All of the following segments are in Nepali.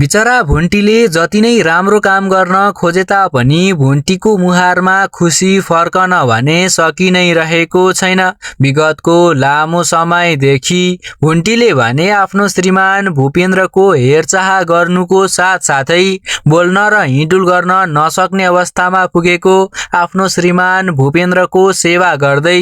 बिचरा भुन्टीले जति नै राम्रो काम गर्न खोजे तापनि भुन्टीको मुहारमा खुसी फर्कन भने सकि नै रहेको छैन। विगतको लामो समयदेखि भुन्टीले भने आफ्नो श्रीमान भूपेन्द्रको हेरचाह गर्नुको साथसाथै बोल्न र हिँडुल गर्न नसक्ने अवस्थामा पुगेको आफ्नो श्रीमान भूपेन्द्रको सेवा गर्दै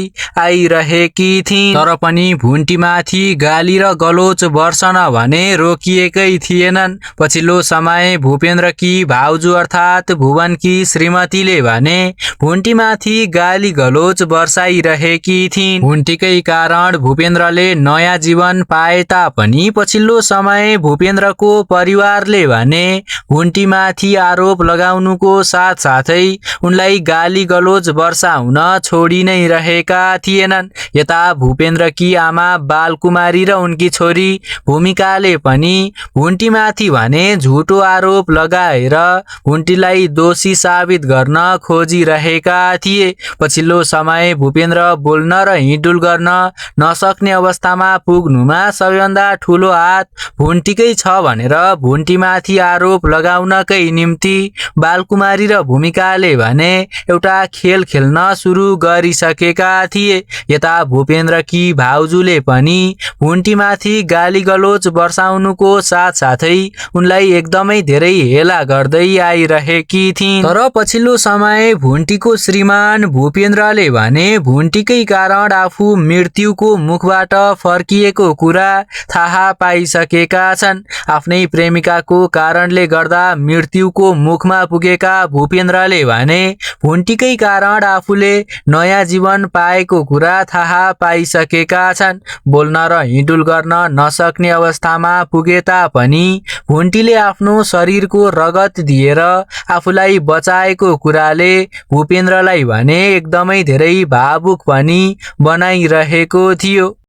आइरहेकी थिइन्। तर पनि भुन्टीमाथि गाली र गलोच वर्षन भने रोकिएकै थिएनन्। पछिल्लो समय भूपेन्द्रकी भाउजू अर्थात् भुवनकी श्रीमतीले भने भुन्टीमाथि गाली गलोच वर्षाइरहेकी थिइन्। भुन्टीकै कारण भूपेन्द्रले नयाँ जीवन पाए तापनि पछिल्लो समय भूपेन्द्रको परिवारले भने भुन्टीमाथि आरोप लगाउनुको साथसाथै उनलाई गाली गलोच वर्षाउन छोडी नै रहेका थिएनन्। यता भूपेन्द्रकी आमा बालकुमारी र उनकी छोरी भूमिकाले पनि भुन्टीमाथि भने झुटो आरोप लगाएर भुन्टीलाई दोषी साबित गर्न खोजिरहेका थिए। पछिल्लो समय भूपेन्द्र बोल्न र हिँडुल गर्न नसक्ने अवस्थामा पुग्नुमा सबैभन्दा ठूलो हात भुन्टीकै छ भनेर भुन्टीमाथि आरोप लगाउनकै निम्ति बालकुमारी र भूमिकाले भने एउटा खेल खेल्न सुरु गरिसकेका थिए। यता भूपेन्द्रकी भाउजूले पनि भुन्टीमाथि गाली गलोच वर्षाउनुको साथसाथै उनलाई एकदमै धेरै हेला गर्दै आइरहेकी थिइन्। तर पछिल्लो समय भुन्टीको श्रीमान भूपेन्द्रले भने भुन्टीकै कारण आफू मृत्युको मुखबाट फर्किएको कुरा थाहा पाइसकेका छन्। आफ्नै प्रेमिकाको कारणले गर्दा मृत्युको मुखमा पुगेका भूपेन्द्रले भने भुन्टीकै कारण आफूले नयाँ जीवन पाएको कुरा थाहा पाइसकेका छन्। बोल्न र हिँडुल गर्न नसक्ने अवस्थामा पुगे तापनि भुन्टीले आफ्नो शरीरको रगत दिएर आफूलाई बचाएको कुराले भूपेन्द्रलाई भने एकदमै धेरै भावुक पनि बनाइरहेको थियो।